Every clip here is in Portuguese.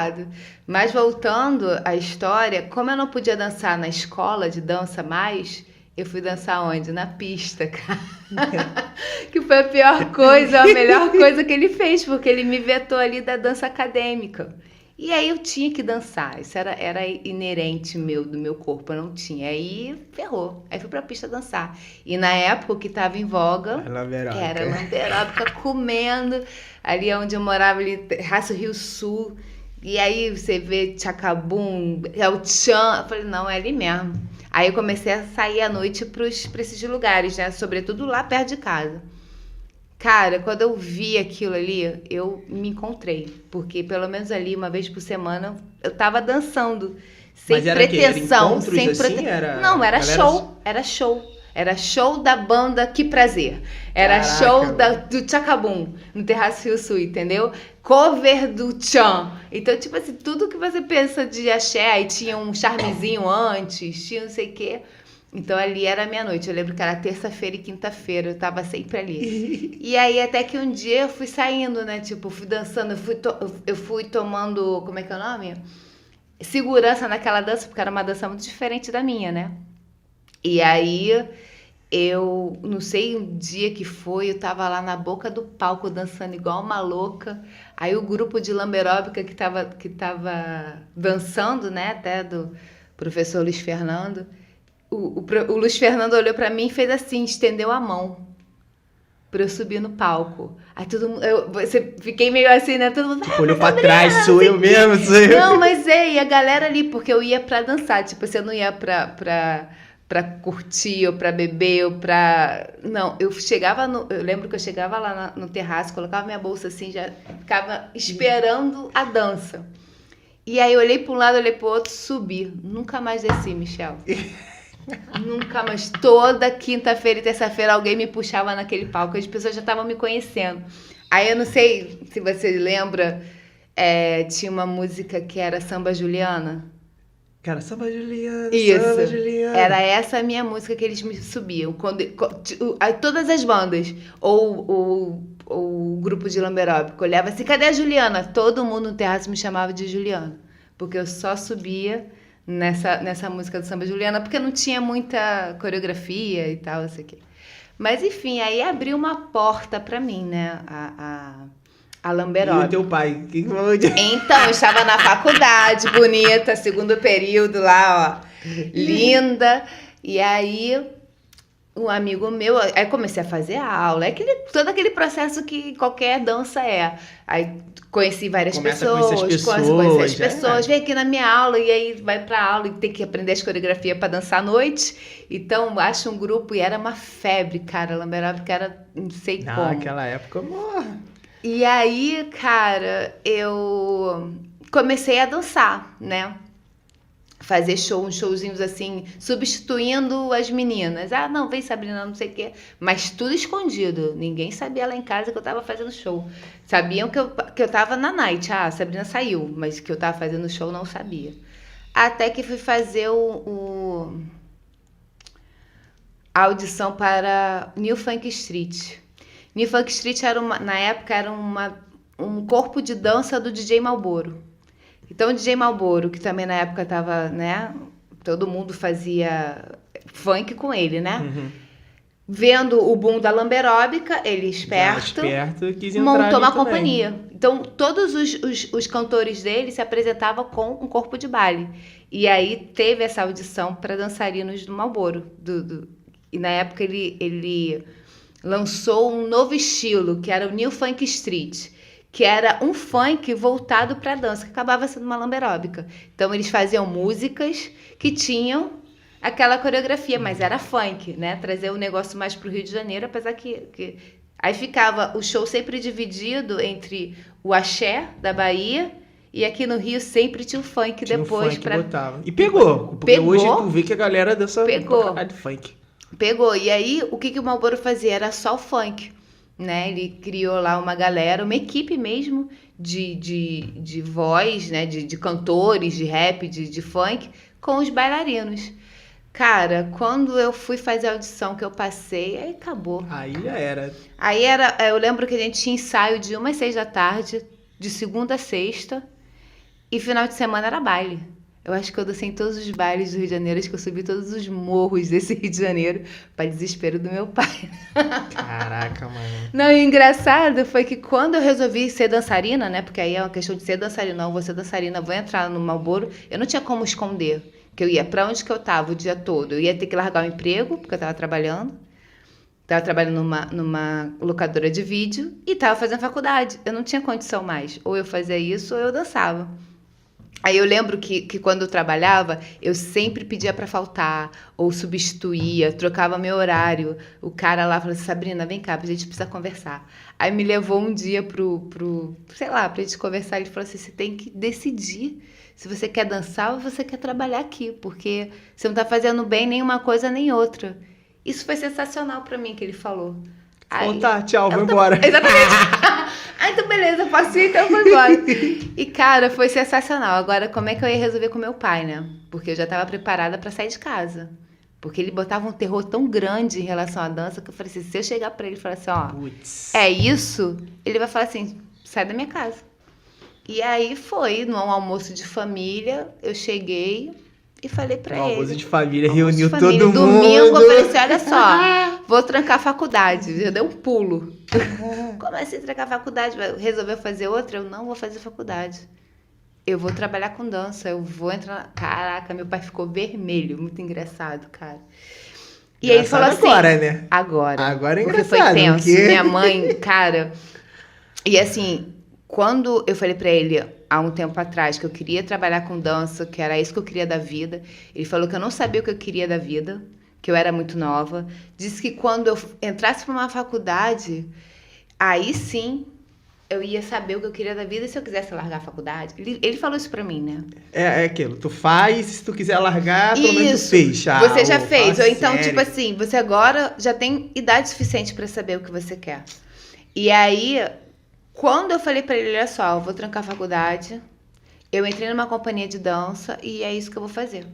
complicado. Mas voltando à história, como eu não podia dançar na escola de dança mais, eu fui dançar onde? Na pista, cara. Que foi a pior coisa, a melhor coisa que ele fez, porque ele me vetou ali da dança acadêmica. E aí eu tinha que dançar, isso era inerente do meu corpo, eu não tinha. Aí ferrou, aí fui pra pista dançar. E na época o que estava em voga era lamberóbica comendo, ali onde eu morava, ali, Raço Rio Sul. E aí você vê Tchacabum, é o Tchan, eu falei, não, é ali mesmo. Aí eu comecei a sair à noite pra esses lugares, né, sobretudo lá perto de casa. Cara, quando eu vi aquilo ali, eu me encontrei. Porque pelo menos ali, uma vez por semana, eu tava dançando. Sem Mas era pretensão. encontros Sem assim? Não, era galera... show. Era show. Era show da banda Que Prazer. Era Caraca, show do Tchacabum, no Terraço Rio Sul, entendeu? Cover do Tchan. Então, tipo assim, tudo que você pensa de axé, aí tinha um charmezinho antes, tinha não sei o quê. Então ali era meia-noite, eu lembro que era terça-feira e quinta-feira, eu tava sempre ali. E aí até que um dia eu fui saindo, né, tipo, fui dançando, eu fui tomando, como é que é o nome? Segurança naquela dança, porque era uma dança muito diferente da minha, né? E aí eu, não sei um dia que foi, eu tava lá na boca do palco dançando igual uma louca. Aí o grupo de lamberóbica que tava dançando, né, até do professor Luiz Fernando, o Luiz Fernando olhou pra mim e fez assim, estendeu a mão pra eu subir no palco. Aí todo mundo, fiquei meio assim, né? Todo mundo, tipo, olhou pra trás, sou eu mesmo, sou eu. Não, mas e a galera ali, porque eu ia pra dançar, tipo, você não ia pra curtir, ou pra beber, ou pra... Não, eu lembro que eu chegava lá no terraço, colocava minha bolsa assim, já ficava esperando a dança. E aí eu olhei pra um lado, olhei pro outro, subi. Nunca mais desci, Michel. Nunca mais. Toda quinta-feira e terça-feira alguém me puxava naquele palco. As pessoas já estavam me conhecendo. Aí eu não sei se você lembra, tinha uma música que era Samba Juliana. Cara, Samba Juliana, Isso. Samba Juliana. Era essa a minha música que eles me subiam. Todas as bandas, ou o grupo de lamberóbico, olhava assim, cadê a Juliana? Todo mundo no terraço me chamava de Juliana. Porque eu só subia nessa música do Samba Juliana, porque não tinha muita coreografia e tal, isso aqui. Mas enfim, aí abriu uma porta pra mim, né? A lamberóbica. E o teu pai? Então, eu estava na faculdade, bonita, segundo período lá, ó, linda. E aí, um amigo meu, aí comecei a fazer aula, todo aquele processo que qualquer dança é. Aí conheci várias pessoas, conheci as pessoas, vem aqui na minha aula, e aí vai pra aula e tem que aprender as coreografias pra dançar à noite. Então, acha um grupo, e era uma febre, cara, lamberóbica era não sei como. Naquela época, morra. E aí, cara, eu comecei a dançar, né? Fazer uns showzinhos assim, substituindo as meninas. Ah, não, vem Sabrina, não sei o quê. Mas tudo escondido. Ninguém sabia lá em casa que eu tava fazendo show. Sabiam que eu tava na night. Ah, a Sabrina saiu, mas que eu tava fazendo show não sabia. Até que fui fazer a audição para New Funk Street. New Funk Street na época era um corpo de dança do DJ Malboro. Então o DJ Malboro, que também na época tava, né? Todo mundo fazia funk com ele, né? Uhum. Vendo o boom da lamberóbica, ele esperto quis entrar montou uma também. companhia. Então todos os cantores dele se apresentavam com um corpo de baile. E aí teve essa audição para dançarinos do Malboro. E na época ele lançou um novo estilo, que era o New Funk Street, que era um funk voltado para dança, que acabava sendo uma lamberóbica. Então eles faziam músicas que tinham aquela coreografia, mas era funk, né? Trazer o negócio mais pro Rio de Janeiro, apesar que... Aí ficava o show sempre dividido entre o axé da Bahia e aqui no Rio sempre tinha o funk depois. Botava. E pegou, porque hoje tu vê que a galera dança de funk. Pegou. E aí, o que o Malboro fazia? Era só o funk, né? Ele criou lá uma galera, uma equipe mesmo de voz, né? De cantores, de rap, de funk, com os bailarinos. Cara, quando eu fui fazer a audição que eu passei, aí acabou. Aí já era. Eu lembro que a gente tinha ensaio de 1 às 6 da tarde, de segunda a sexta, E final de semana era baile. Eu acho que eu dancei em todos os bailes do Rio de Janeiro, acho que eu subi todos os morros desse Rio de Janeiro, para desespero do meu pai. Caraca, mano. Não, e o engraçado foi que quando eu resolvi ser dançarina, né? Porque aí é uma questão de ser dançarina, não, vou ser dançarina, vou entrar no Marlboro, eu não tinha como esconder que eu ia para onde que eu tava o dia todo. Eu ia ter que largar o emprego, porque eu tava trabalhando numa locadora de vídeo e tava fazendo faculdade. Eu não tinha condição mais. Ou eu fazia isso ou eu dançava. Aí eu lembro que quando eu trabalhava, eu sempre pedia pra faltar, ou substituía, trocava meu horário. O cara lá falou assim, Sabrina, vem cá, a gente precisa conversar. Aí me levou um dia sei lá, pra gente conversar. Ele falou assim, você tem que decidir se você quer dançar ou você quer trabalhar aqui, porque você não tá fazendo bem nem uma coisa nem outra. Isso foi sensacional pra mim, que ele falou. Aí, tá, tchau, vou embora. Exatamente. Então beleza, posso ir, então eu vou embora. E cara, foi sensacional. Agora, como é que eu ia resolver com meu pai, né? Porque eu já estava preparada para sair de casa. Porque ele botava um terror tão grande em relação à dança, que eu falei assim, se eu chegar para ele e falar assim, ó, é isso, ele vai falar assim, sai da minha casa. E aí foi, num almoço de família, eu cheguei e falei pra ele. Almoço de família, reuniu todo mundo. Domingo, eu falei assim, olha só, vou trancar a faculdade. Já dei um pulo. Comecei a trancar a faculdade, resolveu fazer outra? Eu não vou fazer faculdade. Eu vou trabalhar com dança, eu vou entrar... Caraca, meu pai ficou vermelho, muito engraçado, cara. E aí ele falou assim... Agora, né? Agora é porque engraçado. Foi tenso. Porque... Minha mãe, cara... E assim, quando eu falei pra ele... há um tempo atrás, que eu queria trabalhar com dança, que era isso que eu queria da vida. Ele falou que eu não sabia o que eu queria da vida, que eu era muito nova. Disse que quando eu entrasse para uma faculdade, aí sim eu ia saber o que eu queria da vida se eu quisesse largar a faculdade. Ele falou isso pra mim, né? É aquilo, tu faz, se tu quiser largar, pelo menos tu fez. Você já fez. Ou então, tipo assim, você agora já tem idade suficiente pra saber o que você quer. E aí... Quando eu falei pra ele, olha só, eu vou trancar a faculdade, eu entrei numa companhia de dança e é isso que eu vou fazer.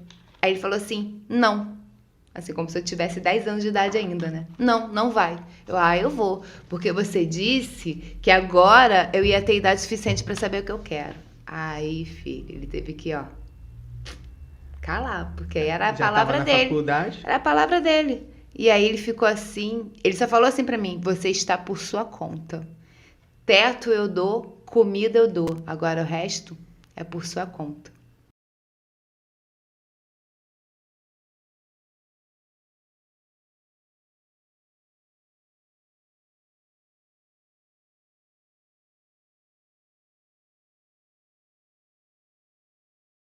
Aí ele falou assim, não. Assim, como se eu tivesse 10 anos de idade ainda, né? Não, não vai. Eu vou. Porque você disse que agora eu ia ter idade suficiente pra saber o que eu quero. Aí, filho, ele teve que, ó, calar, porque era a palavra dele. Faculdade. Era a palavra dele. E aí ele ficou assim, ele só falou assim pra mim, você está por sua conta. Teto eu dou, comida eu dou. Agora o resto é por sua conta.